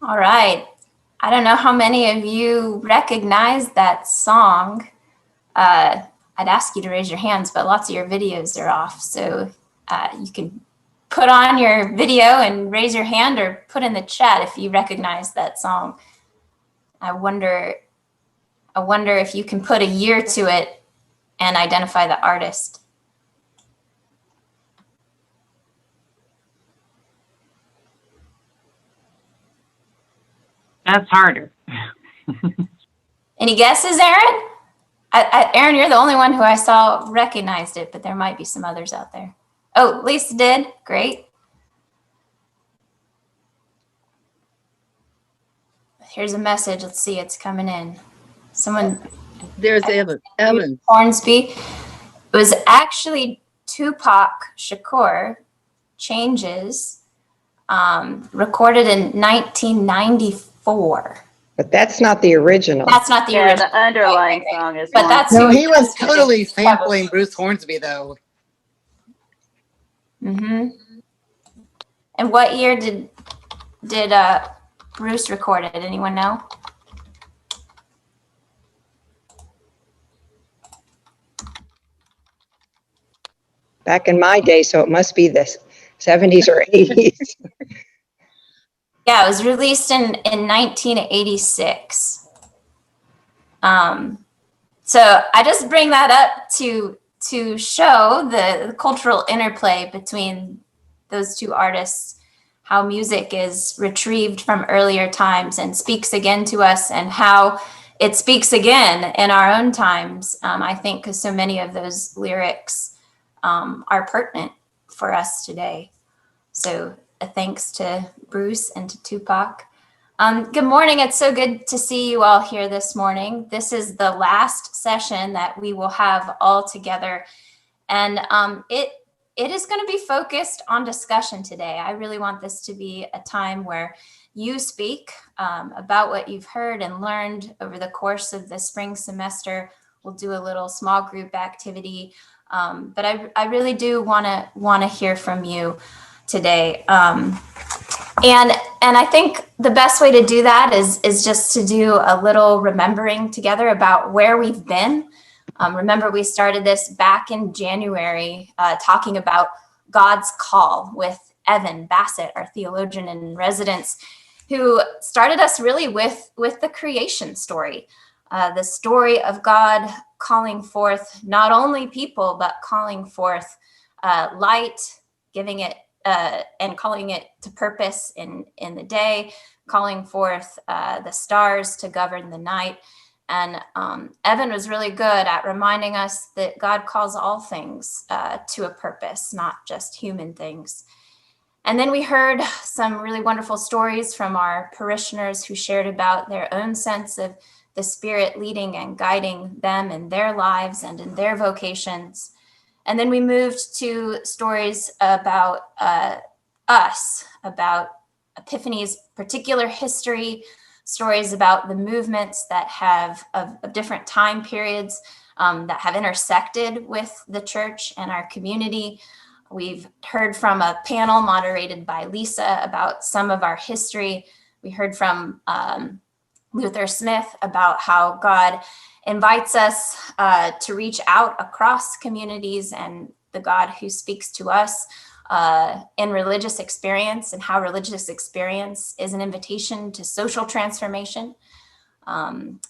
All right. I don't know how many of you recognize that song. I'd ask you to raise your hands, but lots of your videos are off. So you can put on your video and raise your hand or put in the chat if you recognize that song. I wonder if you can put a year to it and identify the artist. That's harder. Any guesses, Aaron? Aaron, you're the only one who I saw recognized it, but there might be some others out there. Oh, Lisa did. Great. Here's a message. Let's see. It's coming in. Someone. There's Evan. Hornsby. It was actually Tupac Shakur, Changes, recorded in 1994. But that's not the original. That's not the original. The underlying song is. But that's no, he was totally sampling Bruce Hornsby, though. Mm-hmm. And what year did Bruce record it? Anyone know? Back in my day, so it must be the 70s or 80s. Yeah, it was released in 1986. So I just bring that up to show the cultural interplay between those two artists, how music is retrieved from earlier times and speaks again to us, and how it speaks again in our own times. I think because so many of those lyrics are pertinent for us today. So thanks to Bruce and to Tupac. Good morning. It's so good to see you all here this morning. This is the last session that we will have all together. And it is going to be focused on discussion today. I really want this to be a time where you speak about what you've heard and learned over the course of the spring semester. We'll do a little small group activity. But I really do want to hear from you today. And I think the best way to do that is just to do a little remembering together about where we've been. Remember, we started this back in January, talking about God's call with Evan Bassett, our theologian in residence, who started us really with the creation story, the story of God calling forth not only people, but calling forth light, giving it and calling it to purpose in the day, calling forth the stars to govern the night. And Evan was really good at reminding us that God calls all things to a purpose, not just human things. And then we heard some really wonderful stories from our parishioners who shared about their own sense of the Spirit leading and guiding them in their lives and in their vocations. And then we moved to stories about us, about Epiphany's particular history, stories about the movements that have of different time periods that have intersected with the church and our community. We've heard from a panel moderated by Lisa about some of our history. We heard from Luther Smith about how God invites us to reach out across communities, and the God who speaks to us in religious experience, and how religious experience is an invitation to social transformation.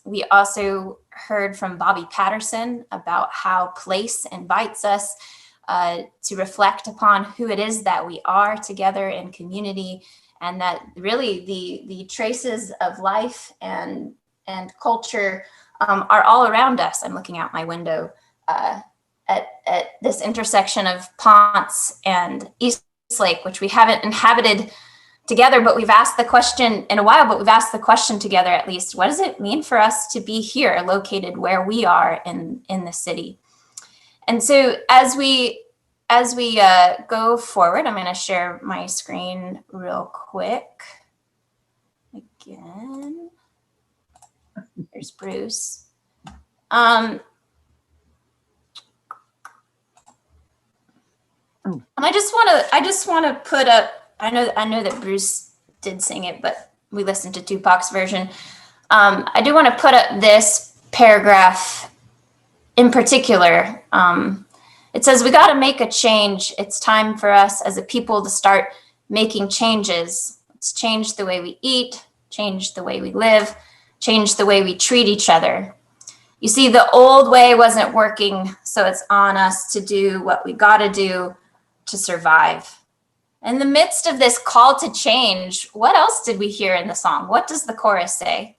We also heard from Bobby Patterson about how place invites us to reflect upon who it is that we are together in community, and that really the traces of life and culture are all around us. I'm looking out my window at this intersection of Ponce and Eastlake, which we haven't inhabited together, but we've asked the question in a while, but we've asked the question together at least, what does it mean for us to be here, located where we are in the city? And so as we go forward, I'm going to share my screen real quick. Again, there's Bruce. And I just want to put up. I know that Bruce did sing it, but we listened to Tupac's version. I do want to put up this paragraph in particular. It says, "We got to make a change. It's time for us as a people to start making changes. Let's change the way we eat, change the way we live, change the way we treat each other. You see, the old way wasn't working, so it's on us to do what we got to do to survive." In the midst of this call to change, what else did we hear in the song? What does the chorus say?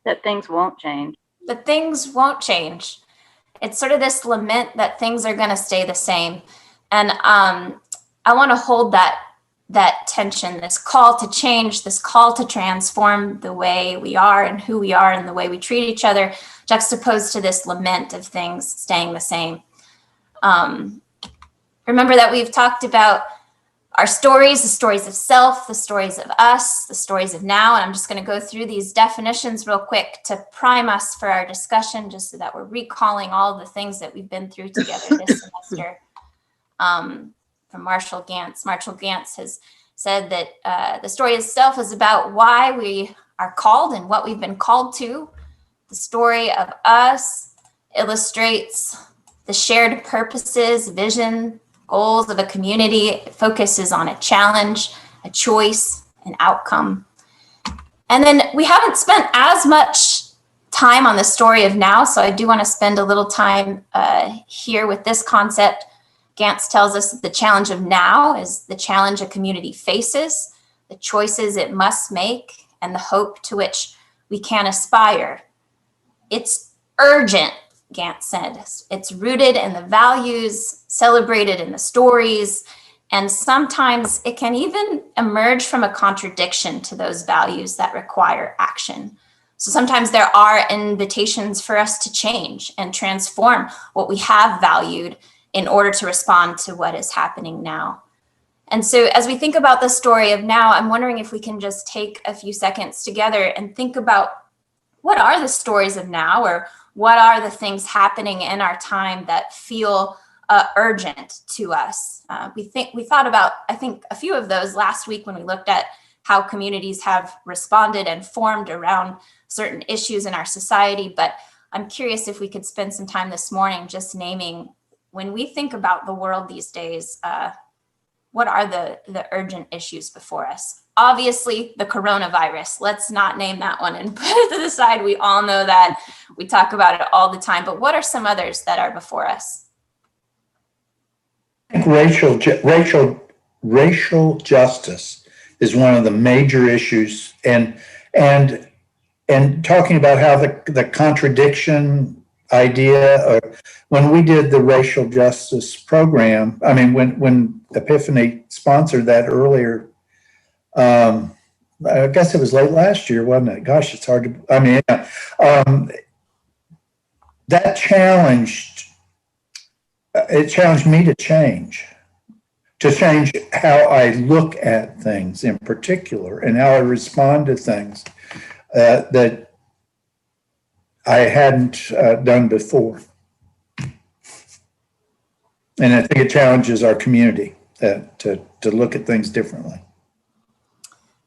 That things won't change. That things won't change. It's sort of this lament that things are going to stay the same. And I want to hold that tension, this call to change, this call to transform the way we are and who we are and the way we treat each other, juxtaposed to this lament of things staying the same. Remember that we've talked about our stories, the stories of self, the stories of us, the stories of now. And I'm just going to go through these definitions real quick to prime us for our discussion, just so that we're recalling all the things that we've been through together this semester. From Marshall Gantz. Marshall Gantz has said that the story of self is about why we are called and what we've been called to. The story of us illustrates the shared purposes, vision, goals of a community. It focuses on a challenge, a choice, an outcome. And then we haven't spent as much time on the story of now, so I do want to spend a little time here with this concept. Gantz tells us that the challenge of now is the challenge a community faces, the choices it must make, and the hope to which we can aspire. It's urgent, Gantz said. It's rooted in the values, celebrated in the stories, and sometimes it can even emerge from a contradiction to those values that require action. So sometimes there are invitations for us to change and transform what we have valued in order to respond to what is happening now. And so as we think about the story of now, I'm wondering if we can just take a few seconds together and think about what are the stories of now, or what are the things happening in our time that feel urgent to us. We thought about, I think, a few of those last week when we looked at how communities have responded and formed around certain issues in our society. But I'm curious if we could spend some time this morning just naming, when we think about the world these days, what are the urgent issues before us? Obviously, the coronavirus. Let's not name that one and put it to the side. We all know that. We talk about it all the time. But what are some others that are before us? I think racial justice is one of the major issues, and talking about how the contradiction idea, or when we did the racial justice program, I mean, when Epiphany sponsored that earlier, I guess it was late last year, wasn't it? Gosh, it's hard to, I mean, yeah. That challenged me to change how I look at things in particular and how I respond to things that I hadn't done before. And I think it challenges our community to look at things differently.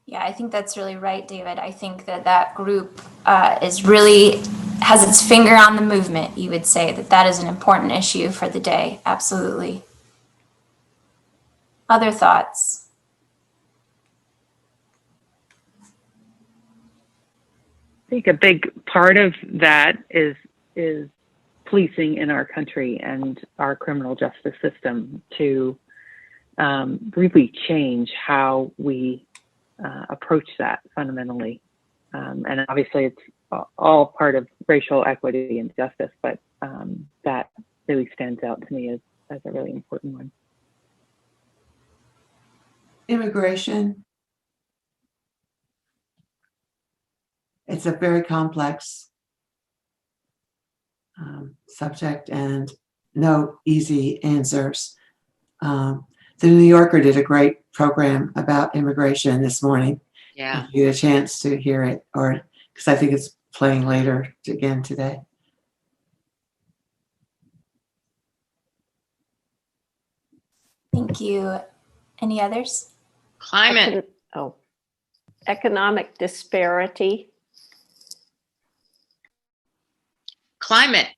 Yeah, I think that's really right, David. I think that group has its finger on the movement. You would say that is an important issue for the day. Absolutely. Other thoughts? I think a big part of that is policing in our country and our criminal justice system to really change how we approach that fundamentally. And obviously it's all part of racial equity and justice, but that really stands out to me as a really important one. Immigration. It's a very complex subject and no easy answers. The New Yorker did a great program about immigration this morning. Yeah. If you get a chance to hear it, or because I think it's playing later again today. Thank you. Any others? Climate. Economic disparity. Climate.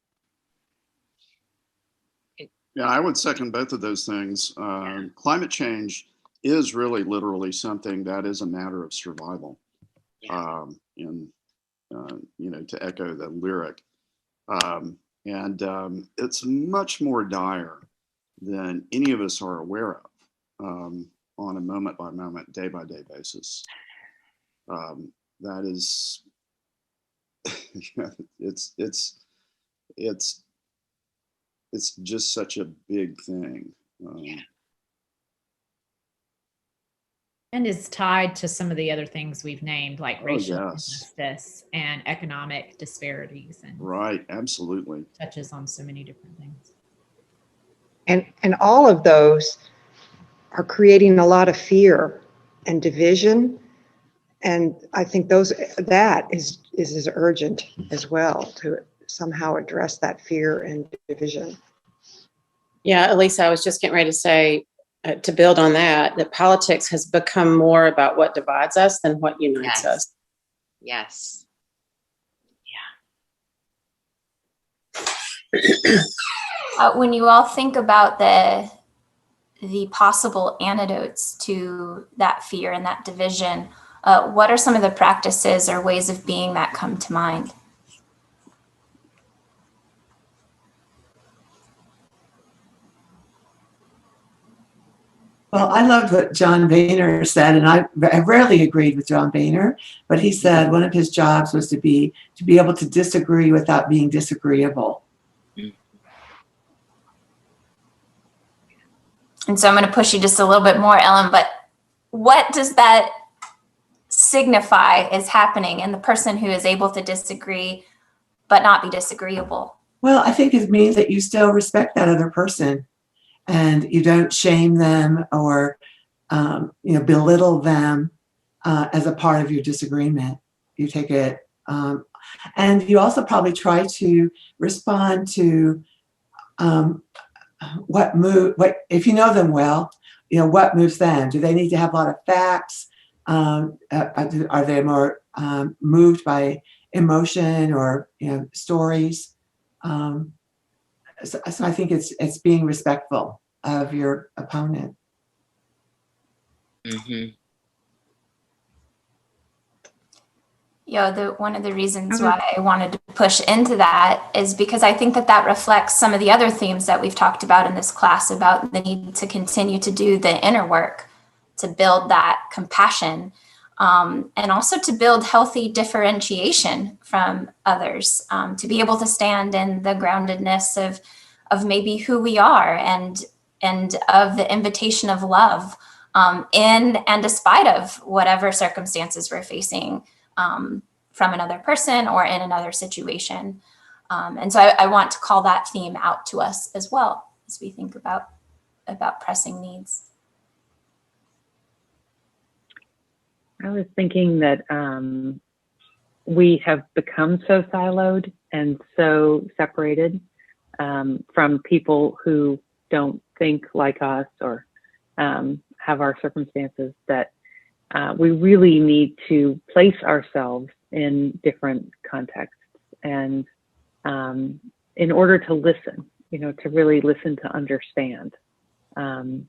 Yeah, I would second both of those things. Climate change is really literally something that is a matter of survival. And to echo the lyric, it's much more dire than any of us are aware of on a moment by moment, day by day basis. That is, it's just such a big thing. And is tied to some of the other things we've named, like racial yes. injustice and economic disparities, and Right, absolutely. touches on so many different things. And all of those are creating a lot of fear and division. And I think that is as urgent as well, to somehow address that fear and division. Yeah, Elisa, I was just getting ready to say, to build on that politics has become more about what divides us than what unites us. Yes. When you all think about the possible antidotes to that fear and that division, what are some of the practices or ways of being that come to mind? Well, I loved what John Boehner said, and I rarely agreed with John Boehner, but he said one of his jobs was to be able to disagree without being disagreeable. And so I'm going to push you just a little bit more, Ellen, but what does that signify is happening in the person who is able to disagree but not be disagreeable? Well, I think it means that you still respect that other person and you don't shame them or belittle them as a part of your disagreement. You take it, and you also probably try to respond to what if you know them well, what moves them. Do they need to have a lot of facts? Are they more moved by emotion or stories? So I think it's being respectful of your opponent. Mm-hmm. One of the reasons why I wanted to push into that is because I think that reflects some of the other themes that we've talked about in this class about the need to continue to do the inner work, to build that compassion, and also to build healthy differentiation from others, to be able to stand in the groundedness of maybe who we are and of the invitation of love in and despite of whatever circumstances we're facing from another person or in another situation. And so I want to call that theme out to us as well as we think about pressing needs. I was thinking that we have become so siloed and so separated from people who don't think like us or have our circumstances that we really need to place ourselves in different contexts and in order to listen, to really listen, to understand. And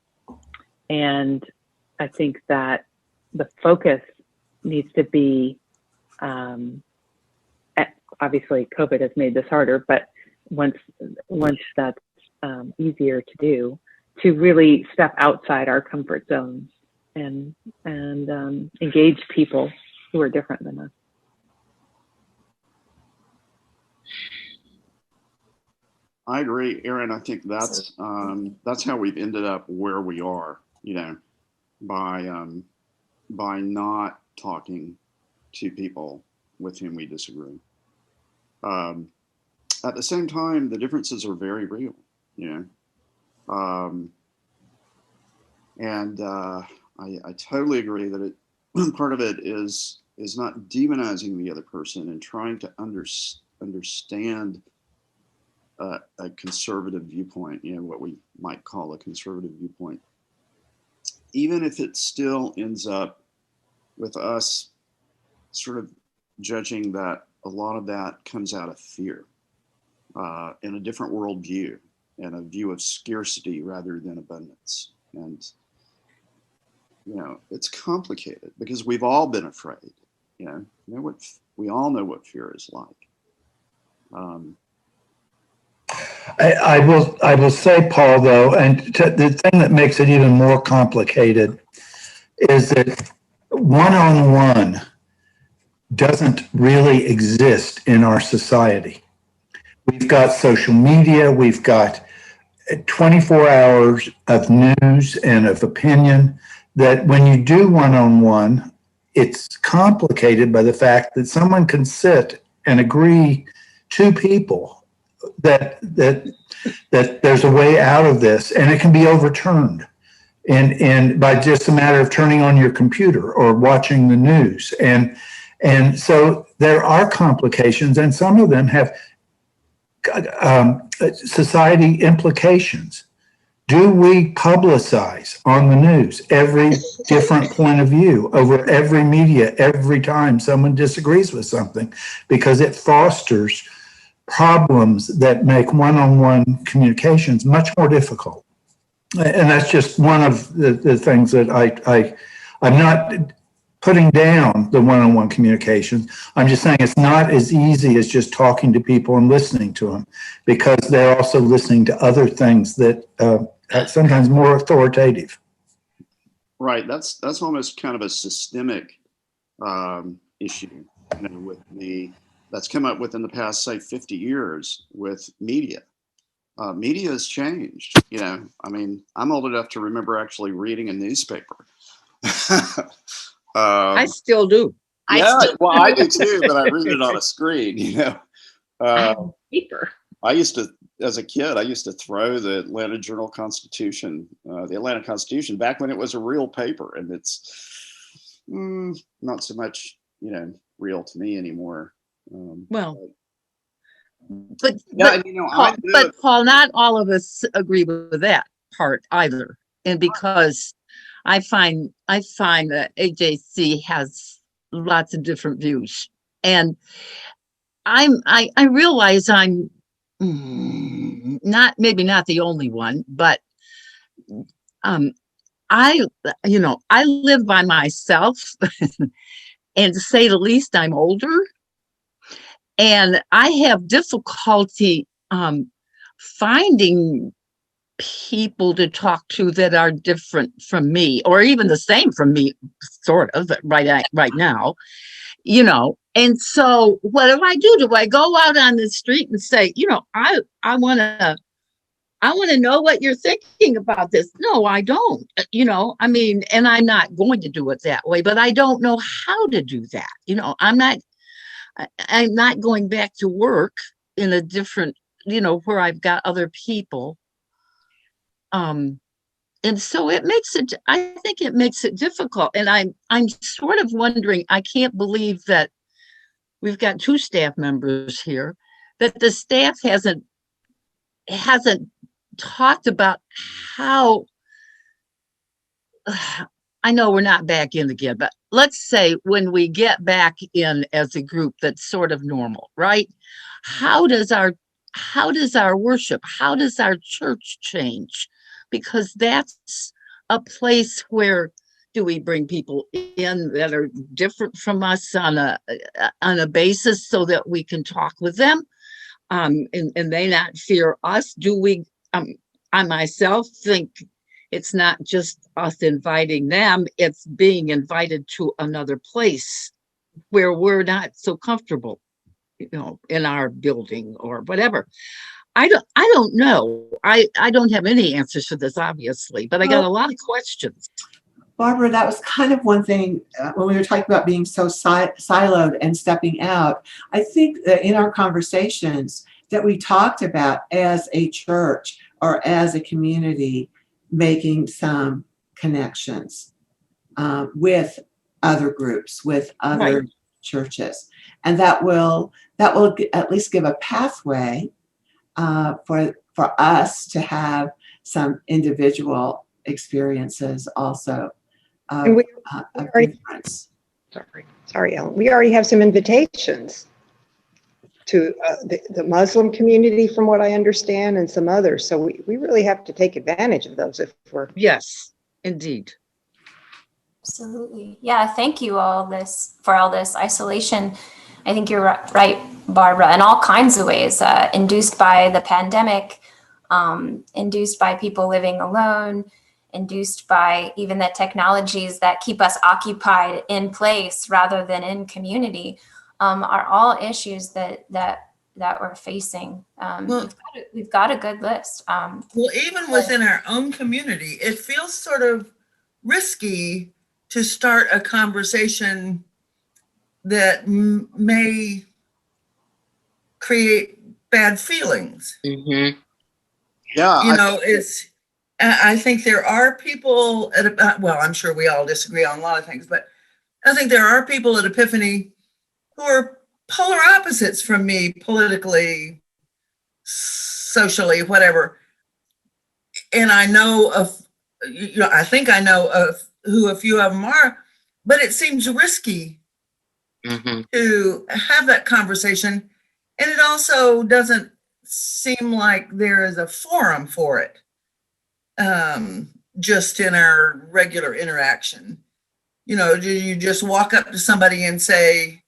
I think that the focus needs to be, obviously COVID has made this harder, but once that's easier to do, to really step outside our comfort zones and engage people who are different than us. I agree, Erin. I think that's how we've ended up where we are, by not talking to people with whom we disagree. At the same time, the differences are very real, I totally agree that part of it is not demonizing the other person and trying to understand a conservative viewpoint, what we might call a conservative viewpoint. even if it still ends up with us sort of judging that a lot of that comes out of fear, in a different worldview and a view of scarcity rather than abundance. And, it's complicated because we've all been afraid, we all know what fear is like. I will say, Paul, though, and the thing that makes it even more complicated is that one-on-one doesn't really exist in our society. We've got social media, we've got 24 hours of news and of opinion, that when you do one-on-one, it's complicated by the fact that someone can sit and agree, two people, that there's a way out of this, and it can be overturned. And by just a matter of turning on your computer or watching the news. And so there are complications, and some of them have society implications. Do we publicize on the news every different point of view over every media every time someone disagrees with something? Because it fosters problems that make one-on-one communications much more difficult. And that's just one of the things that I'm not putting down the one-on-one communications. I'm just saying it's not as easy as just talking to people and listening to them, because they're also listening to other things that are sometimes more authoritative. Right. That's almost kind of a systemic issue, that's come up within the past, say, 50 years with media. Media has changed. I'm old enough to remember actually reading a newspaper. I still do. I do too, but I read it on a screen. Paper. As a kid, I used to throw the Atlanta Journal-Constitution, the Atlanta Constitution, back when it was a real paper, and it's not so much, real to me anymore. But Paul, not all of us agree with that part either, and because I find that AJC has lots of different views, and I realize I'm maybe not the only one, but I live by myself, and to say the least, I'm older. And I have difficulty finding people to talk to that are different from me, or even the same from me, sort of, right now, And so what do I do? Do I go out on the street and say, I want to know what you're thinking about this? No, I don't. And I'm not going to do it that way, but I don't know how to do that. I'm not going back to work in a different, where I've got other people. And so I think it makes it difficult. And I'm sort of wondering, I can't believe that we've got two staff members here, that the staff hasn't talked about how, I know we're not back in again, but let's say when we get back in as a group that's sort of normal, right? How does our worship, how does our church change? Because that's a place where, do we bring people in that are different from us on a basis so that we can talk with them, and they not fear us? Do we, I myself think it's not just us inviting them, it's being invited to another place where we're not so comfortable, in our building or whatever. I don't know. I don't have any answers to this, obviously, but I got a lot of questions. Barbara, that was kind of one thing when we were talking about being so siloed and stepping out. I think that in our conversations that we talked about as a church or as a community, making some connections with other groups, with other churches, and that will at least give a pathway for us to have some individual experiences also And we of already- difference. Sorry, Ellen. We already have some invitations to the Muslim community, from what I understand, and some others. So we really have to take advantage of those if we're. Yes, indeed. Absolutely. Yeah, thank you for all this isolation. I think you're right, Barbara, in all kinds of ways, induced by the pandemic, induced by people living alone, induced by even the technologies that keep us occupied in place rather than in community, are all issues that we're facing. Well- We've got a good list. Well, even within our own community, it feels sort of risky to start a conversation that may create bad feelings. Yeah, You know, I think there are people well, I'm sure we all disagree on a lot of things, but I think there are people at Epiphany who are polar opposites from me politically, socially, whatever. And I know I think I know of who a few of them are, but it seems risky to have that conversation. And it also doesn't seem like there is a forum for it, just in our regular interaction. You know, do you just walk up to somebody and say,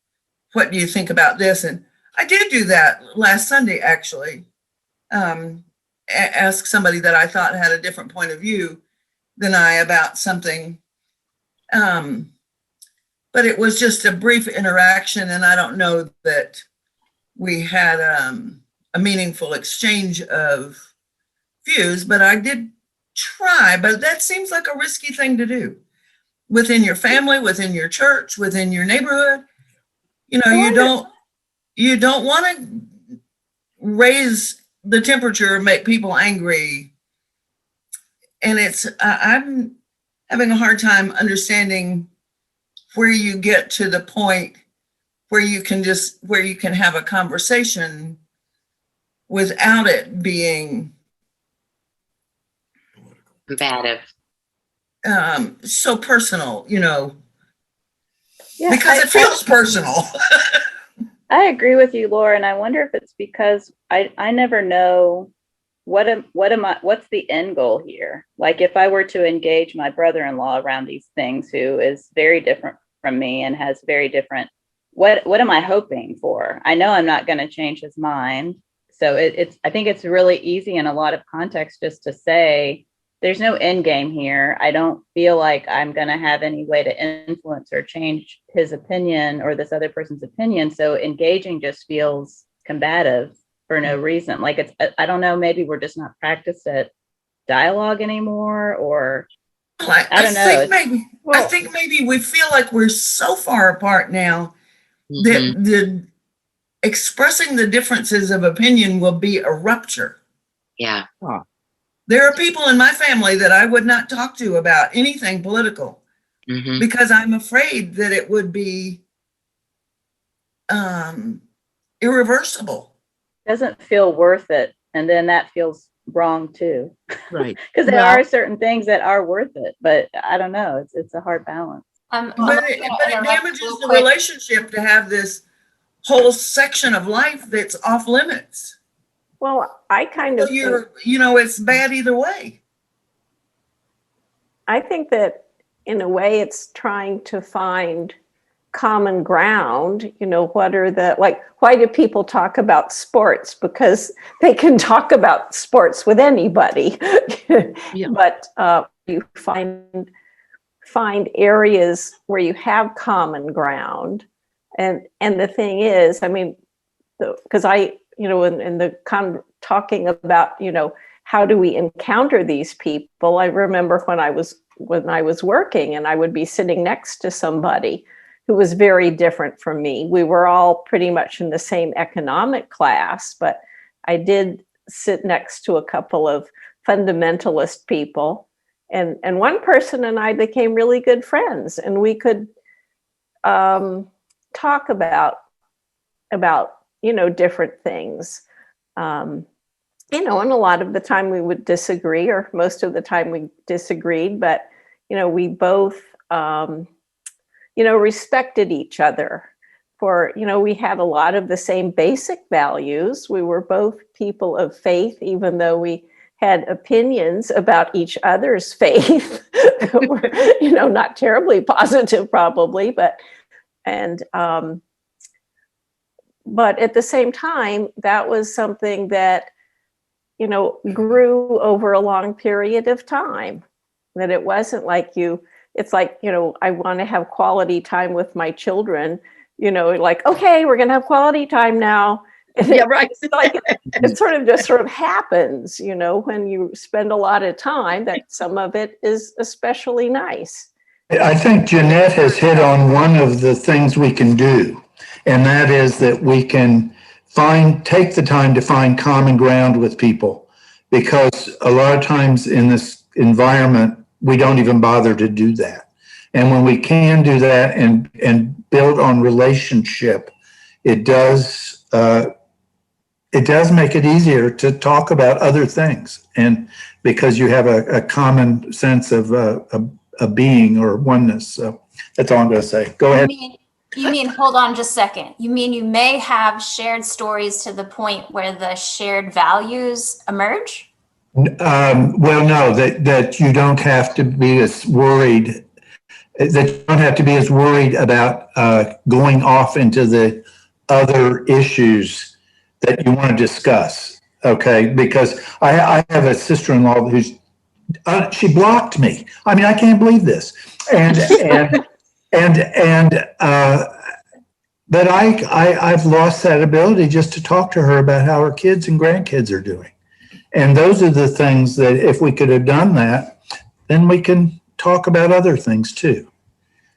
what do you think about this? And I did do that last Sunday, actually. Ask somebody that I thought had a different point of view than I about something. But it was just a brief interaction, and I don't know that we had a meaningful exchange of views, but I did try. But that seems like a risky thing to do within your family, within your church, within your neighborhood. You know, you don't want to raise the temperature and make people angry. And I'm having a hard time understanding where you get to the point where you can have a conversation without it being combative. So personal, you know, Yeah, because it feels personal. I agree with you, Laura, and I wonder if it's because I never know what's the end goal here. Like if I were to engage my brother-in-law around these things, who is very different from me and has very different, what am I hoping for? I know I'm not going to change his mind. So I think it's really easy in a lot of contexts just to say, there's no end game here. I don't feel like I'm going to have any way to influence or change his opinion or this other person's opinion. So engaging just feels combative for no reason. Like I don't know, maybe we're just not practiced at dialogue anymore, or I don't know. I think maybe we feel like we're so far apart now that the expressing the differences of opinion will be a rupture. Yeah. There are people in my family that I would not talk to about anything political because I'm afraid that it would be irreversible. Doesn't feel worth it. And then that feels wrong too. Right. Because there are certain things that are worth it, but I don't know. It's a hard balance. But it damages the relationship to have this whole section of life that's off limits. Well, I kind of it's bad either way. I think that in a way it's trying to find common ground. You know, what are why do people talk about sports? Because they can talk about sports with anybody. But you find areas where you have common ground. And the thing is, I mean, because in the talking about, how do we encounter these people? I remember when I was working and I would be sitting next to somebody who was very different from me. We were all pretty much in the same economic class, but I did sit next to a couple of fundamentalist people. And one person and I became really good friends, and we could talk about different things. you know, and a lot of the time we would disagree, or most of the time we disagreed, but, you know, we both, you know, respected each other for, you know, we had a lot of the same basic values. We were both people of faith, even though we had opinions about each other's faith. You know, not terribly positive probably, but at the same time, that was something that, you know, grew over a long period of time. That it wasn't like it's like, you know, I want to have quality time with my children, you know, like, okay, we're going to have quality time now. Yeah, right. It's like, it sort of happens, you know, when you spend a lot of time, that some of it is especially nice. I think Jeanette has hit on one of the things we can do, and that is that we can take the time to find common ground with people, because a lot of times in this environment, we don't even bother to do that. And when we can do that and build on relationship, it does make it easier to talk about other things. And because you have a common sense of a being or oneness. So that's all I'm going to say. Go ahead. You mean, hold on just a second. You mean you may have shared stories to the point where the shared values emerge? Well, no, that you don't have to be as worried, that you don't have to be as worried about going off into the other issues that you want to discuss. Okay. Because I have a sister-in-law who's, she blocked me. I mean, I can't believe this. But I've lost that ability just to talk to her about how her kids and grandkids are doing. And those are the things that if we could have done that, then we can talk about other things too.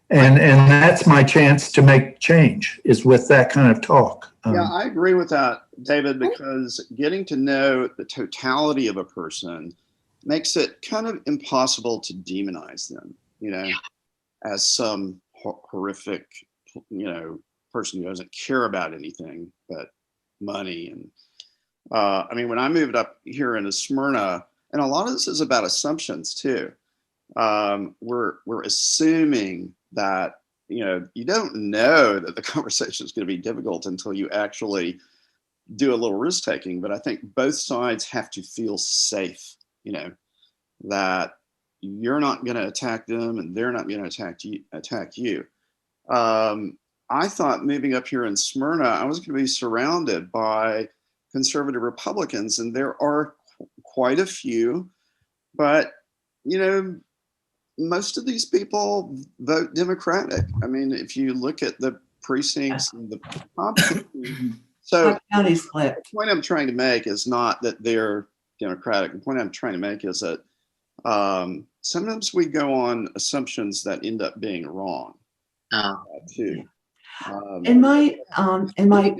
And that's my chance to make change, is with that kind of talk. Yeah, I agree with that, David, because getting to know the totality of a person makes it kind of impossible to demonize them, you know, as some horrific, you know, person who doesn't care about anything but money. And I mean, when I moved up here into Smyrna, and a lot of this is about assumptions too. We're assuming that, you know, you don't know that the conversation is going to be difficult until you actually do a little risk taking. But I think both sides have to feel safe, you know, that you're not going to attack them and they're not going to attack you. I thought moving up here in Smyrna, I was going to be surrounded by conservative Republicans, and there are quite a few, but, you know, most of these people vote Democratic. I mean, if you look at the precincts and the so county split. The point I'm trying to make is not that they're Democratic. The point I'm trying to make is that sometimes we go on assumptions that end up being wrong too. In my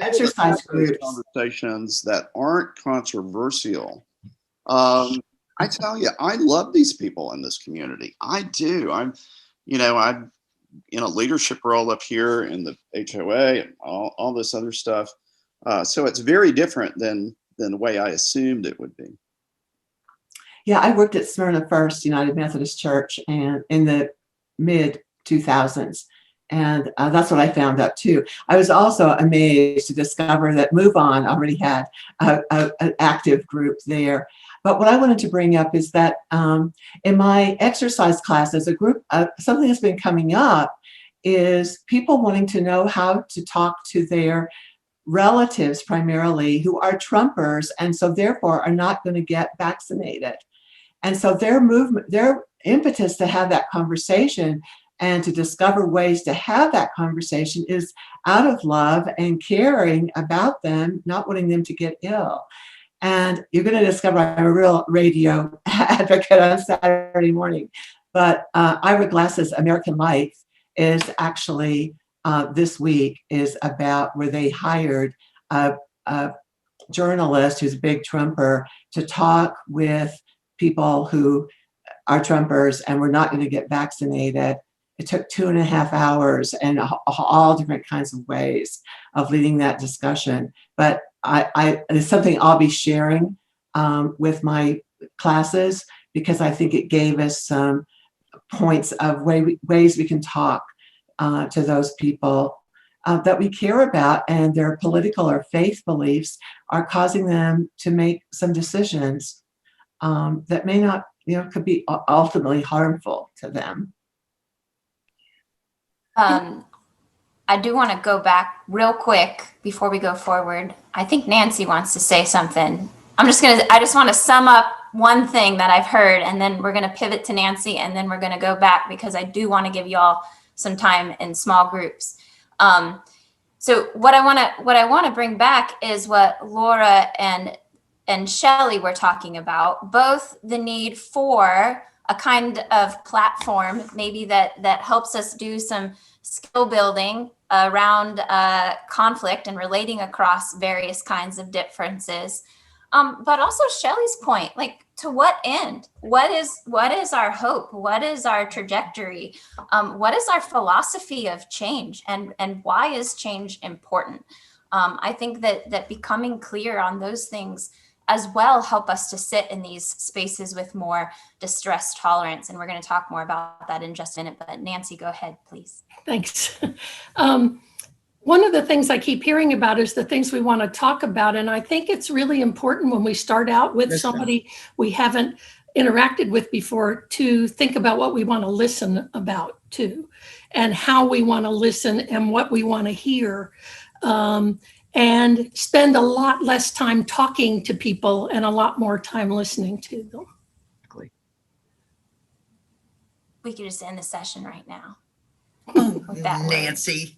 exercise groups, conversations that aren't controversial. I tell you, I love these people in this community. I do. I'm in a leadership role up here in the HOA and all this other stuff. So it's very different than the way I assumed it would be. Yeah, I worked at Smyrna First United Methodist Church and in the mid 2000s. And that's what I found out too. I was also amazed to discover that Move On already had an active group there. But what I wanted to bring up is that in my exercise classes, a group, something that's been coming up is people wanting to know how to talk to their relatives primarily who are Trumpers and so therefore are not going to get vaccinated. And so their impetus to have that conversation and to discover ways to have that conversation is out of love and caring about them, not wanting them to get ill. And you're going to discover I'm a real radio advocate on Saturday morning. But Ira Glass's American Life is actually this week is about where they hired a journalist who's a big Trumper to talk with people who are Trumpers and were not going to get vaccinated. It took 2.5 hours and all different kinds of ways of leading that discussion. But it's something I'll be sharing with my classes, because I think it gave us some points of ways we can talk to those people that we care about, and their political or faith beliefs are causing them to make some decisions that may not, could be ultimately harmful to them. I do want to go back real quick before we go forward. I think Nancy wants to say something. I just want to sum up one thing that I've heard, and then we're going to pivot to Nancy, and then we're going to go back because I do want to give y'all some time in small groups. So what I want to bring back is what Laura and Shelley were talking about, both the need for a kind of platform maybe that helps us do some skill building around conflict and relating across various kinds of differences. But also Shelley's point, like, to what end? What is our hope? What is our trajectory? What is our philosophy of change? And why is change important? I think that becoming clear on those things as well help us to sit in these spaces with more distress tolerance. And we're going to talk more about that in just a minute. But Nancy, go ahead, please. Thanks. One of the things I keep hearing about is the things we want to talk about. And I think it's really important when we start out with somebody we haven't interacted with before to think about what we want to listen about too, and how we want to listen and what we want to hear. And spend a lot less time talking to people and a lot more time listening to them. We could just end the session right now. Nancy.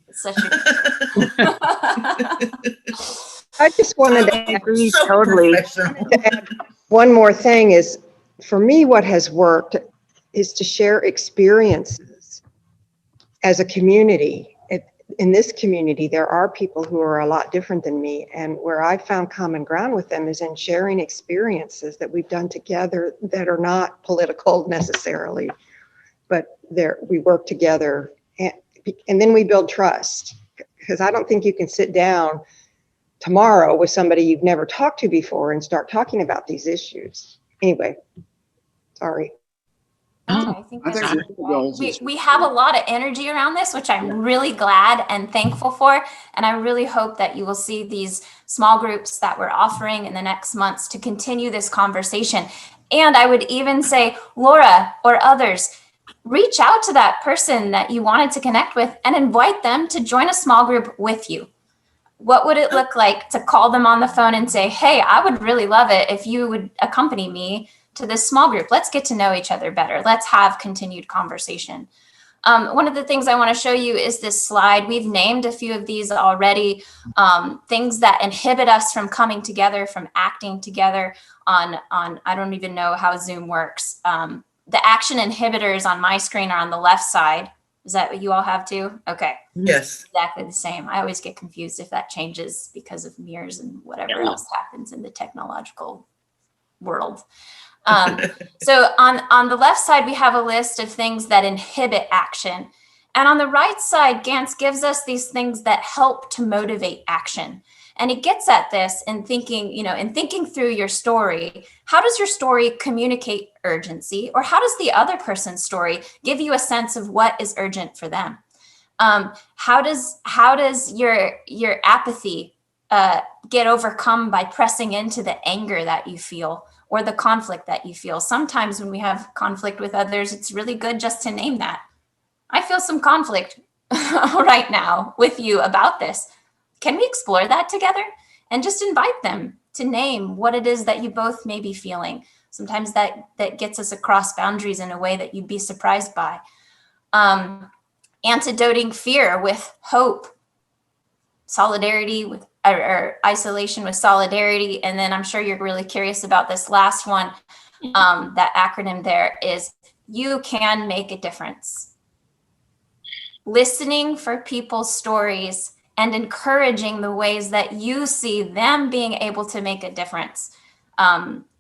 I just wanted to agree So totally. add one more thing is, for me, what has worked is to share experiences as a community. In this community, there are people who are a lot different than me, and where I found common ground with them is in sharing experiences that we've done together that are not political necessarily, but we work together, and then we build trust, because I don't think you can sit down tomorrow with somebody you've never talked to before and start talking about these issues. Anyway, sorry. I think we have a lot of energy around this, which I'm really glad and thankful for. And I really hope that you will see these small groups that we're offering in the next months to continue this conversation. And I would even say, Laura or others, reach out to that person that you wanted to connect with and invite them to join a small group with you. What would it look like to call them on the phone and say, hey, I would really love it if you would accompany me to this small group. Let's get to know each other better. Let's have continued conversation. One of the things I want to show you is this slide. We've named a few of these already, things that inhibit us from coming together, from acting together on I don't even know how Zoom works. The action inhibitors on my screen are on the left side. Is that what you all have too? Okay. Yes. Exactly the same. I always get confused if that changes because of mirrors and whatever else happens in the technological world. So on the left side, we have a list of things that inhibit action. And on the right side, Gantz gives us these things that help to motivate action. And it gets at this in thinking through your story. How does your story communicate urgency? Or how does the other person's story give you a sense of what is urgent for them? How does your apathy get overcome by pressing into the anger that you feel or the conflict that you feel? Sometimes when we have conflict with others, it's really good just to name that. I feel some conflict right now with you about this. Can we explore that together? And just invite them to name what it is that you both may be feeling. Sometimes that gets us across boundaries in a way that you'd be surprised by. Antidoting fear with hope, solidarity with or isolation with solidarity. And then I'm sure you're really curious about this last one. That acronym there is you can make a difference. Listening for people's stories and encouraging the ways that you see them being able to make a difference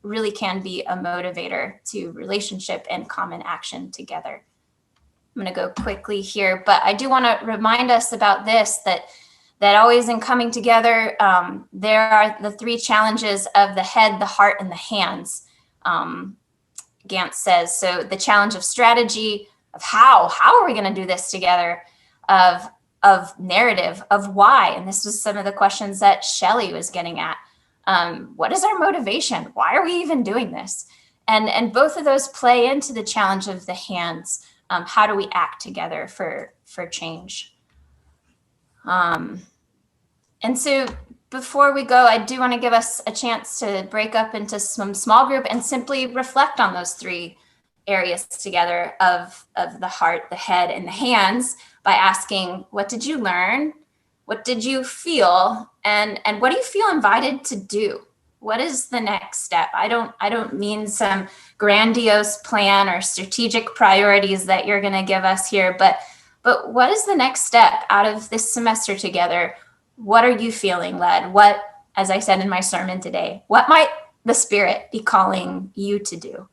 really can be a motivator to relationship and common action together. I'm going to go quickly here, but I do want to remind us about this, that that always in coming together, there are the three challenges of the head, the heart, and the hands, Gantz says. So the challenge of strategy, of how are we going to do this together, of narrative, of why. And this was some of the questions that Shelley was getting at. What is our motivation? Why are we even doing this? And both of those play into the challenge of the hands. How do we act together for change? And so before we go, I do want to give us a chance to break up into some small group and simply reflect on those three areas together of the heart, the head, and the hands by asking, what did you learn? What did you feel? And what do you feel invited to do? What is the next step? I don't mean some grandiose plan or strategic priorities that you're going to give us here, but what is the next step out of this semester together? What are you feeling led? What, as I said in my sermon today, what might the Spirit be calling you to do?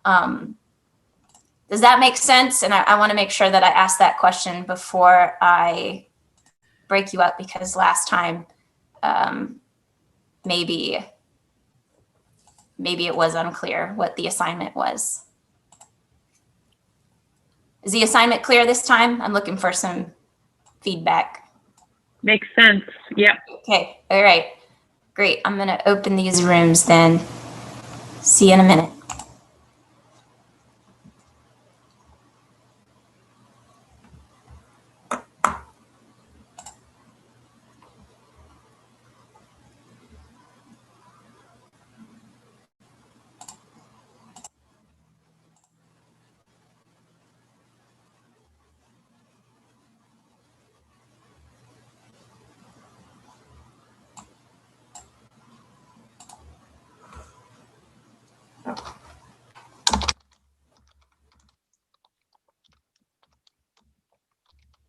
Does that make sense? And I want to make sure that I ask that question before I break you up, because last time maybe it was unclear what the assignment was. Is the assignment clear this time? I'm looking for some feedback. Makes sense. Yep. Okay. All right. Great. I'm going to open these rooms then. See you in a minute.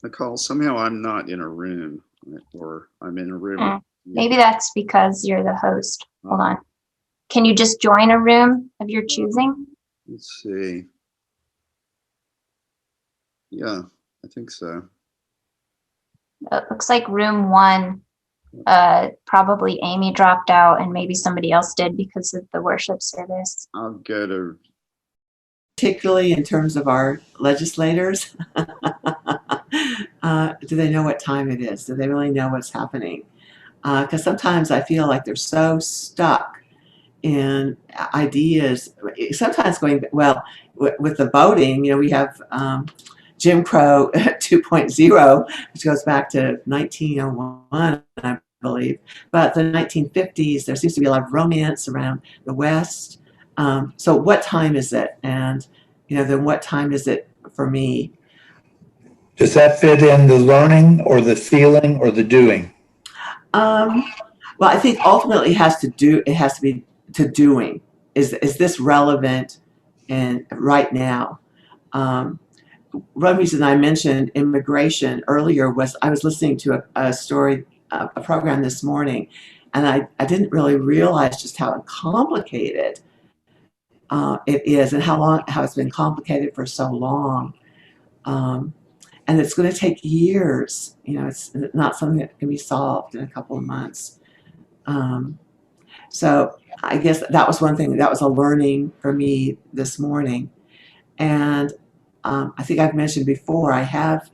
Nicole, somehow I'm not in a room, or I'm in a room. Maybe that's because you're the host. Hold on. Can you just join a room of your choosing? Let's see. Yeah, I think so. It looks like room 1, probably Amy dropped out and maybe somebody else did because of the worship service. I'll go to. Particularly in terms of our legislators, do they know what time it is? Do they really know what's happening? Because sometimes I feel like they're so stuck in ideas, sometimes going, well, with the voting, we have Jim Crow 2.0, which goes back to 1901, I believe. But the 1950s, there seems to be a lot of romance around the West. So what time is it? And, then what time is it for me? Does that fit in the learning or the feeling or the doing? Well, I think ultimately it has to be to doing. Is this relevant and right now? One reason I mentioned immigration earlier was I was listening to a story, a program this morning, and I didn't really realize just how complicated it is, and how it's been complicated for so long. And it's going to take years. It's not something that can be solved in a couple of months. So I guess that was one thing that was a learning for me this morning. And I think I've mentioned before, I have,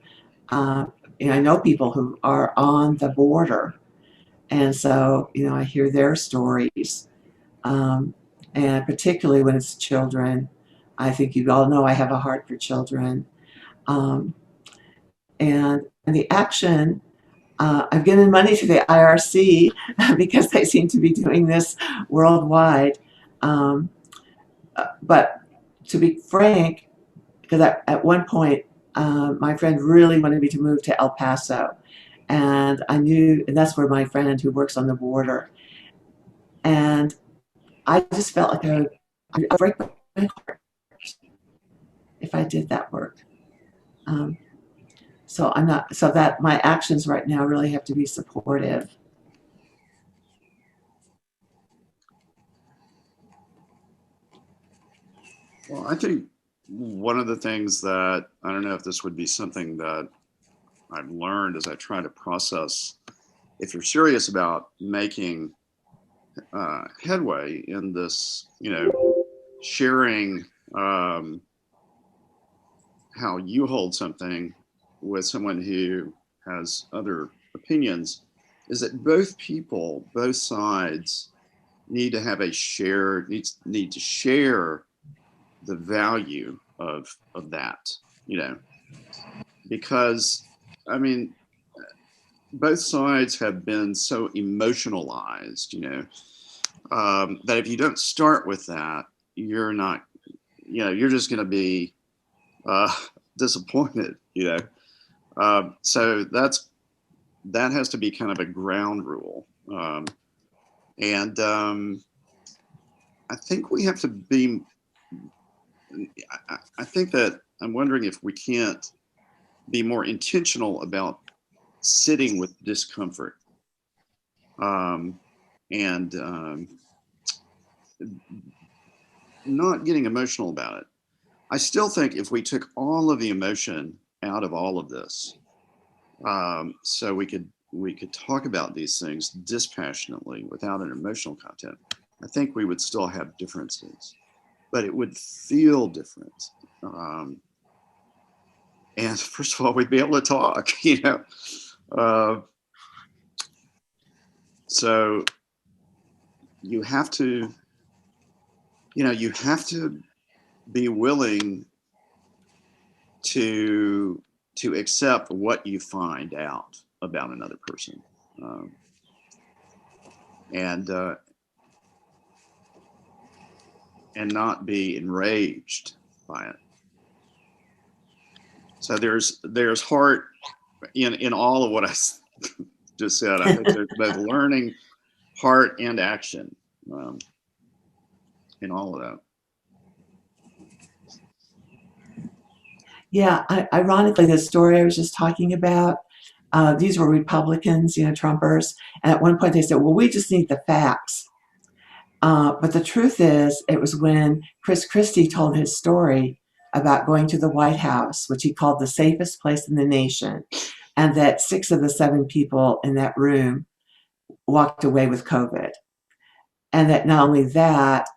I know people who are on the border. And so, I hear their stories. And particularly when it's children, I think you all know I have a heart for children. And the action, I've given money to the IRC because they seem to be doing this worldwide. But to be frank, because at one point, my friend really wanted me to move to El Paso. And I knew, and that's where my friend who works on the border. And I just felt like I would break my heart if I did that work. So that my actions right now really have to be supportive. Well, I think one of the things that, I don't know if this would be something that I've learned as I try to process, if you're serious about making headway in this, sharing how you hold something with someone who has other opinions, is that both sides need to have need to share the value of that, because both sides have been so emotionalized, that if you don't start with that, you're not, you're just going to be disappointed, so that has to be kind of a ground rule. And I think we have to be, I think that I'm wondering if we can't be more intentional about sitting with discomfort and not getting emotional about it. I still think if we took all of the emotion out of all of this, so we could talk about these things dispassionately without an emotional content, I think we would still have differences, but it would feel different. And first of all, we'd be able to talk, so you have to be willing to accept what you find out about another person, and not be enraged by it. So there's heart in all of what I just said. I think there's both learning, heart, and action in all of that. Yeah, ironically, the story I was just talking about, these were Republicans, Trumpers, and at one point they said, well, we just need the facts. But the truth is, it was when Chris Christie told his story about going to the White House, which he called the safest place in the nation, and that 6 of the 7 people in that room walked away with COVID. And that not only that,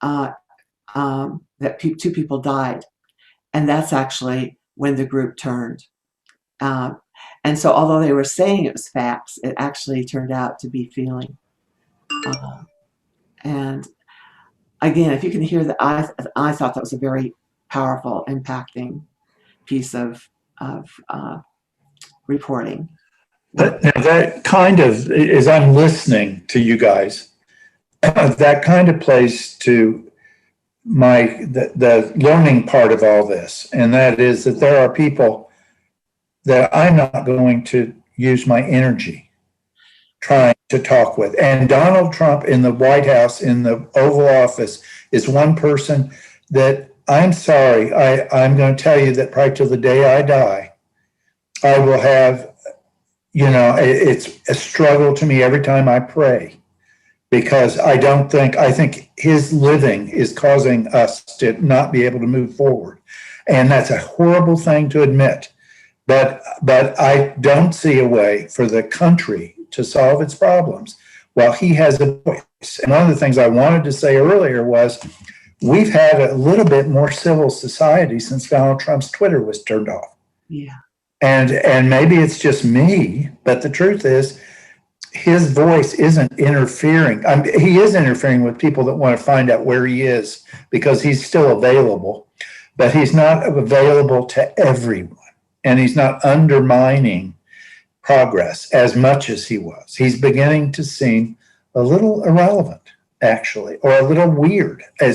that 2 people died. And that's actually when the group turned. And so although they were saying it was facts, it actually turned out to be feeling. And again, if you can hear that, I thought that was a very powerful, impacting piece of reporting. But that kind of, as I'm listening to you guys, that kind of plays to the learning part of all this, and that is that there are people that I'm not going to use my energy trying to talk with. And Donald Trump in the White House, in the Oval Office, is one person that I'm sorry, I'm going to tell you that probably till the day I die, I will have, it's a struggle to me every time I pray, because I think his living is causing us to not be able to move forward. And that's a horrible thing to admit. But I don't see a way for the country to solve its problems while he has a voice. And one of the things I wanted to say earlier was we've had a little bit more civil society since Donald Trump's Twitter was turned off. Yeah. And maybe it's just me, but the truth is his voice isn't interfering. He is interfering with people that want to find out where he is because he's still available, but he's not available to everyone. And he's not undermining progress as much as he was. He's beginning to seem a little irrelevant, actually, or a little weird, and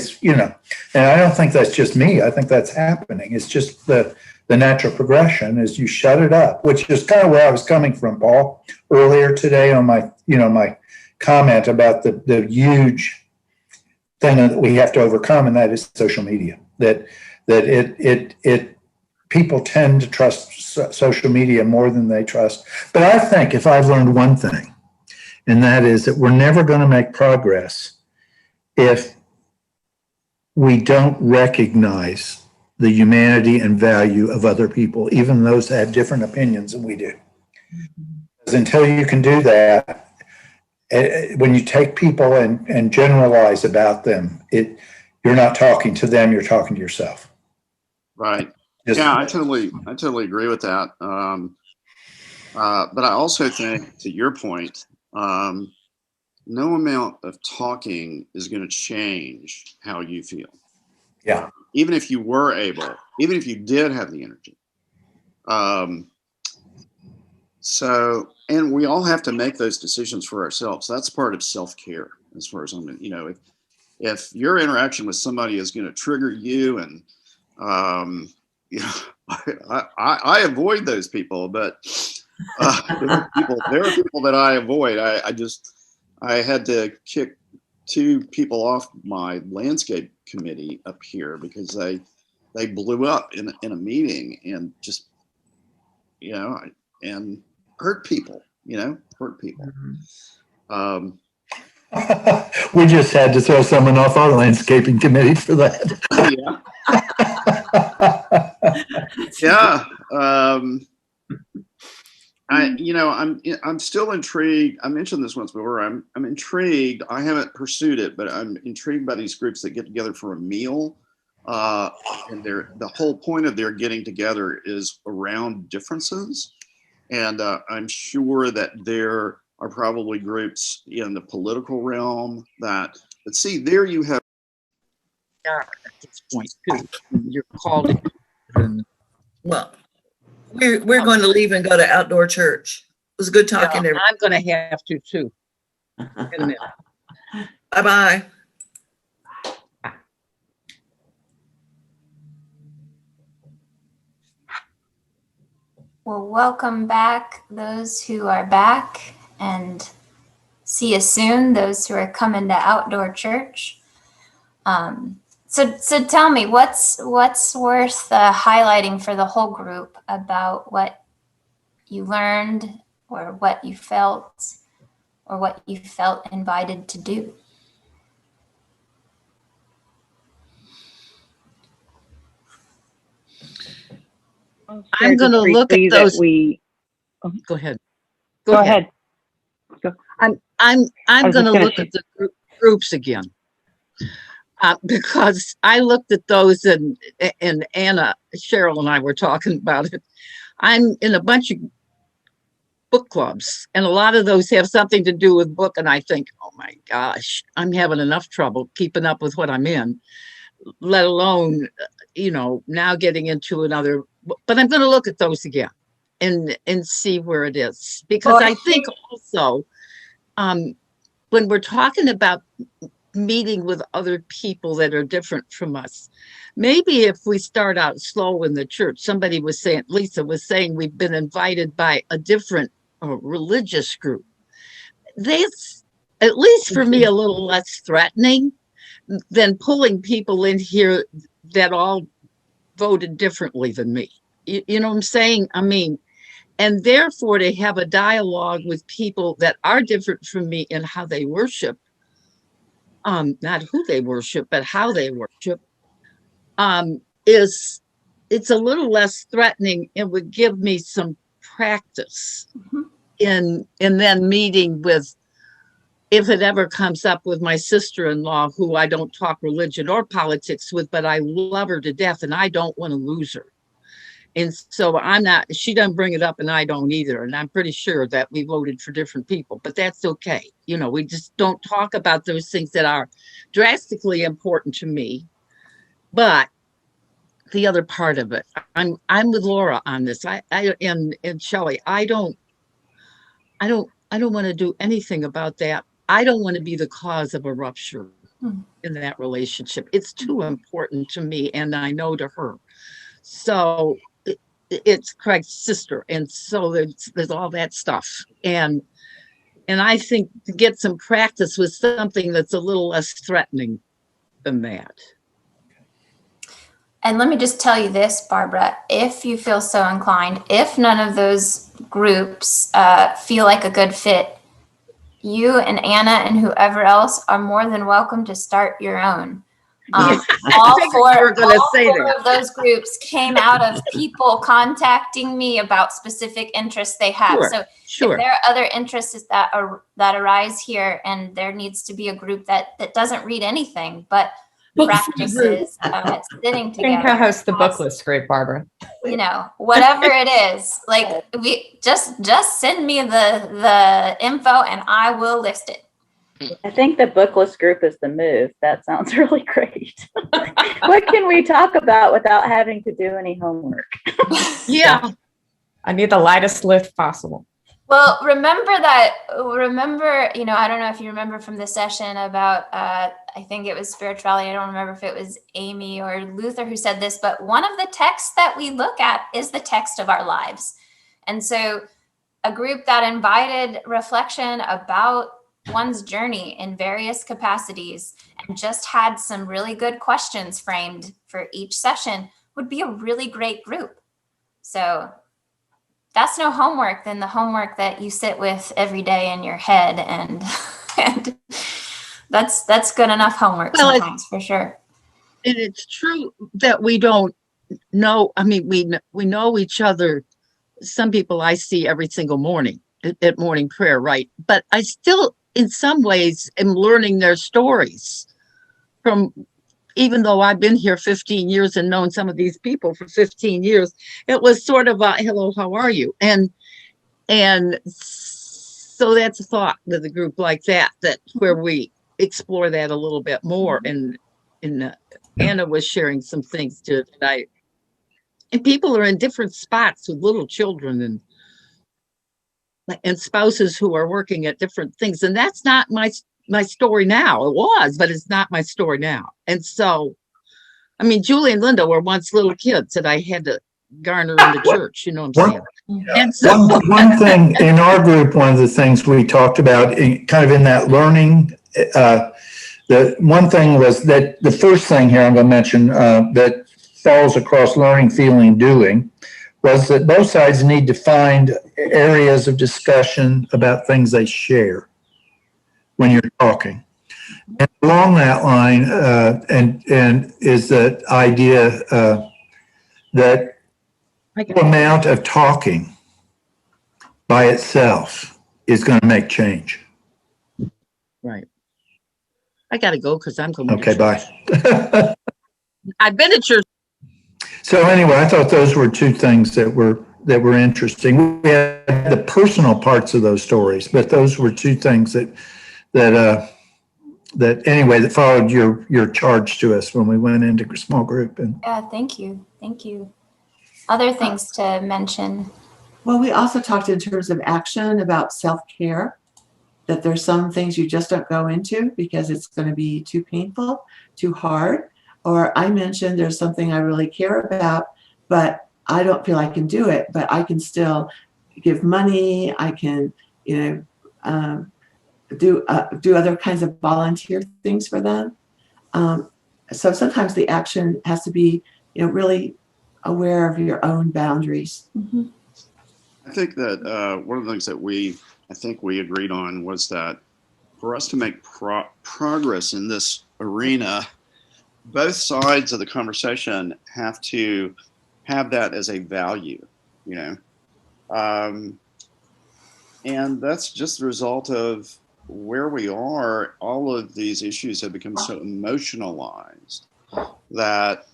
I don't think that's just me. I think that's happening. It's just the natural progression is you shut it up, which is kind of where I was coming from, Paul, earlier today on my comment about the huge thing that we have to overcome, and that is social media. That it people tend to trust social media more than they trust. But I think if I've learned one thing, and that is that we're never going to make progress if we don't recognize the humanity and value of other people, even those that have different opinions than we do. Because until you can do that, when you take people and generalize about them, you're not talking to them, you're talking to yourself. Right. Yeah, I totally agree with that. But I also think, to your point, no amount of talking is going to change how you feel. Yeah. Even if you were able, even if you did have the energy. And we all have to make those decisions for ourselves. That's part of self-care, as far as I'm, if your interaction with somebody is going to trigger you, and I avoid those people, but there are people that I avoid. I had to kick 2 people off my landscape committee up here because they blew up in a meeting and just, and hurt people, hurt people. We just had to throw someone off our landscaping committee for that. Yeah. I'm still intrigued. I mentioned this once before. I'm intrigued. I haven't pursued it, but I'm intrigued by these groups that get together for a meal. And the whole point of their getting together is around differences. And I'm sure that there are probably groups in the political realm but see, there you have. At this point, too, you're called to. Well, we're going to leave and go to outdoor church. It was good talking to everyone. I'm going to have to, too. In a minute. Bye-bye. Well, welcome back, those who are back, and see you soon, those who are coming to outdoor church. So tell me, what's worth highlighting for the whole group about what you learned, or what you felt, or what you felt invited to do? I'm going to look at those. Go ahead. Go ahead. I'm going to look at the groups again, because I looked at those and Anna, Cheryl, and I were talking about it. I'm in a bunch of book clubs, and a lot of those have something to do with book. And I think, oh my gosh, I'm having enough trouble keeping up with what I'm in, let alone, now getting into another. But I'm going to look at those again and see where it is, because I think also when we're talking about meeting with other people that are different from us, maybe if we start out slow in the church, somebody was saying, Lisa was saying, we've been invited by a different religious group. That's, at least for me, a little less threatening than pulling people in here that all voted differently than me. You know what I'm saying? I mean, and therefore to have a dialogue with people that are different from me in how they worship, not who they worship, but how they worship, it's a little less threatening and would give me some practice in then meeting with, if it ever comes up, with my sister-in-law, who I don't talk religion or politics with, but I love her to death and I don't want to lose her. And so she doesn't bring it up and I don't either. And I'm pretty sure that we voted for different people, but that's okay. We just don't talk about those things that are drastically important to me. But the other part of it, I'm with Laura on this. And Shelley, I don't want to do anything about that. I don't want to be the cause of a rupture in that relationship. It's too important to me, and I know to her. So it's Craig's sister, and so there's all that stuff. And I think to get some practice with something that's a little less threatening than that. And let me just tell you this, Barbara, if you feel so inclined, if none of those groups feel like a good fit, you and Anna and whoever else are more than welcome to start your own. I All figured four, you were gonna all say four that. of those groups came out of people contacting me about specific interests they have. Sure, So if sure. there are other interests that arise here, and there needs to be a group that doesn't read anything but practices sitting Can together. co-host the book list group, Barbara. You know, whatever it is, like we just send me the info and I will list it. I think the bookless group is the move. That sounds really great. What can we talk about without having to do any homework? Yeah. I need the lightest lift possible. Well, remember, you know, I don't know if you remember from the session about, I think it was spirituality. I don't remember if it was Amy or Luther who said this, but one of the texts that we look at is the text of our lives. And so a group that invited reflection about one's journey in various capacities and just had some really good questions framed for each session would be a really great group. So that's no homework than the homework that you sit with every day in your head, and that's good enough homework sometimes, for sure. And it's true that we don't know. I mean, we know each other. Some people I see every single morning at morning prayer, right? But I still, in some ways, am learning their stories from. Even though I've been here 15 years and known some of these people for 15 years, it was sort of a hello, how are you? And so that's a thought with a group like that where we explore that a little bit more. And Anna was sharing some things tonight. And people are in different spots with little children and spouses who are working at different things. And that's not my story now. It was, but it's not my story now. And so, I mean, Julie and Linda were once little kids that I had to garner into church, you know what I'm saying? And so one thing in our group, one of the things we talked about kind of in that learning, the one thing was that the first thing here I'm going to mention that falls across learning, feeling, doing, was that both sides need to find areas of discussion about things they share when you're talking. And along that line, and is that idea that the amount of talking by itself is going to make change. Right. I got to go because I'm going. Okay, bye. I've been at church. So anyway, I thought those were two things that were interesting. We had the personal parts of those stories, but those were two things that anyway, that followed your charge to us when we went into a small group. And yeah, thank you. Other things to mention. Well, we also talked in terms of action about self-care, that there's some things you just don't go into because it's going to be too painful, too hard. Or I mentioned there's something I really care about, but I don't feel I can do it, but I can still give money. I can, do other kinds of volunteer things for them. So sometimes the action has to be, really aware of your own boundaries. Mm-hmm. I think that one of the things that I think we agreed on was that for us to make progress in this arena, both sides of the conversation have to have that as a value, and that's just the result of where we are. All of these issues have become so emotionalized that,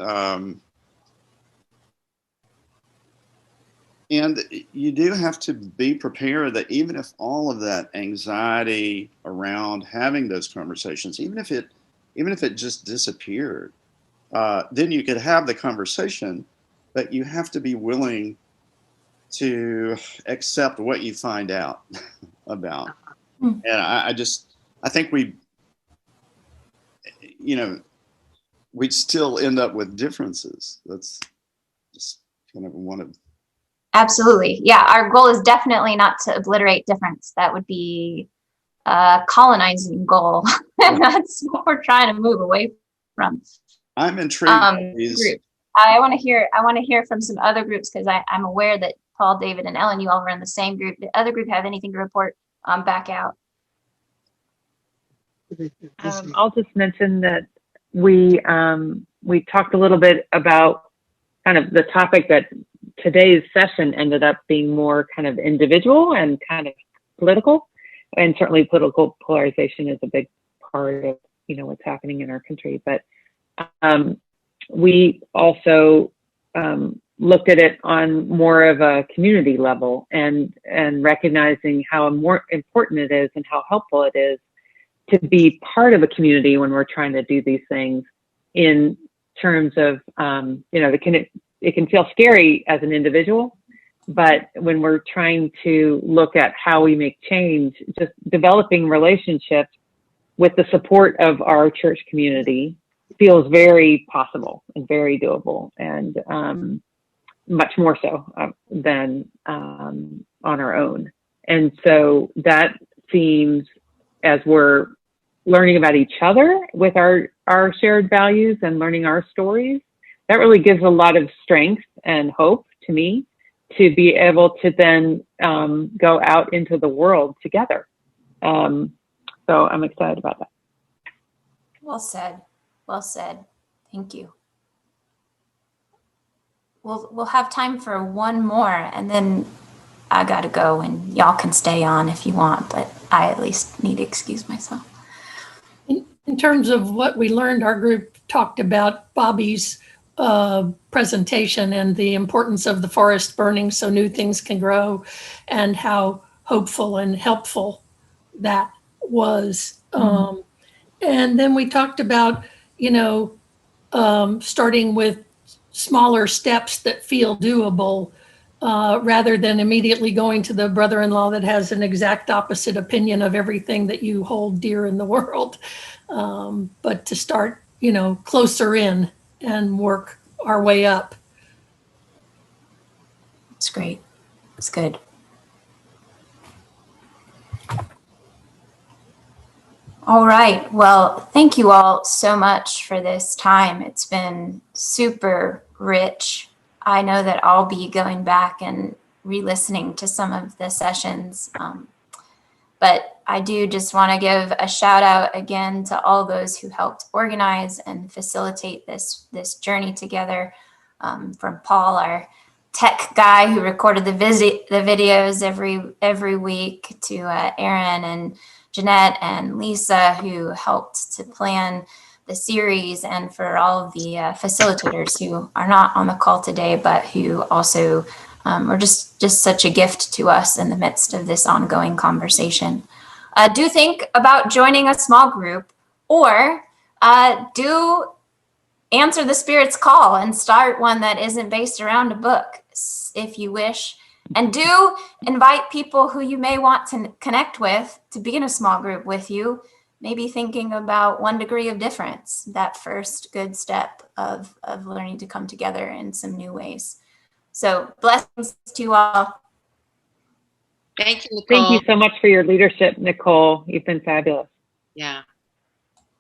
and you do have to be prepared that even if all of that anxiety around having those conversations, even if it just disappeared, then you could have the conversation, but you have to be willing to accept what you find out about. And I think we'd still end up with differences. That's just kind of one of. Absolutely. Yeah. Our goal is definitely not to obliterate difference. That would be a colonizing goal. And that's what we're trying to move away from. I'm intrigued. Group. I want to hear from some other groups, because I'm aware that Paul, David, and Ellen, you all were in the same group. The other group have anything to report back out? I'll just mention that we talked a little bit about kind of the topic that today's session ended up being more kind of individual and kind of political, and certainly political polarization is a big part of what's happening in our country. But we also looked at it on more of a community level, and recognizing how more important it is and how helpful it is to be part of a community when we're trying to do these things, in terms of it can feel scary as an individual, but when we're trying to look at how we make change, just developing relationships with the support of our church community feels very possible and very doable, and much more so than on our own. And so that seems, as we're learning about each other with our shared values and learning our stories, that really gives a lot of strength and hope to me to be able to then go out into the world together. So I'm excited about that. Well said. Well said. Thank you. We'll have time for one more, and then I gotta go, and y'all can stay on if you want, but I at least need to excuse myself. In terms of what we learned, our group talked about Bobby's presentation and the importance of the forest burning so new things can grow, and how hopeful and helpful that was. And then we talked about, starting with smaller steps that feel doable, rather than immediately going to the brother-in-law that has an exact opposite opinion of everything that you hold dear in the world. But to start, closer in and work our way up. It's great. It's good. All right. Well, thank you all so much for this time. It's been super rich. I know that I'll be going back and re-listening to some of the sessions. But I do just want to give a shout out again to all those who helped organize and facilitate this journey together. From Paul, our tech guy who recorded the videos every week, to Aaron and Jeanette and Lisa, who helped to plan the series, and for all of the facilitators who are not on the call today, but who also are just such a gift to us in the midst of this ongoing conversation. Do think about joining a small group, or do answer the Spirit's call and start one that isn't based around a book, if you wish. And do invite people who you may want to connect with to be in a small group with you, maybe thinking about 1 degree of difference, that first good step of learning to come together in some new ways. So blessings to you all. Thank you, Nicole. Thank you so much for your leadership, Nicole. You've been fabulous. Yeah.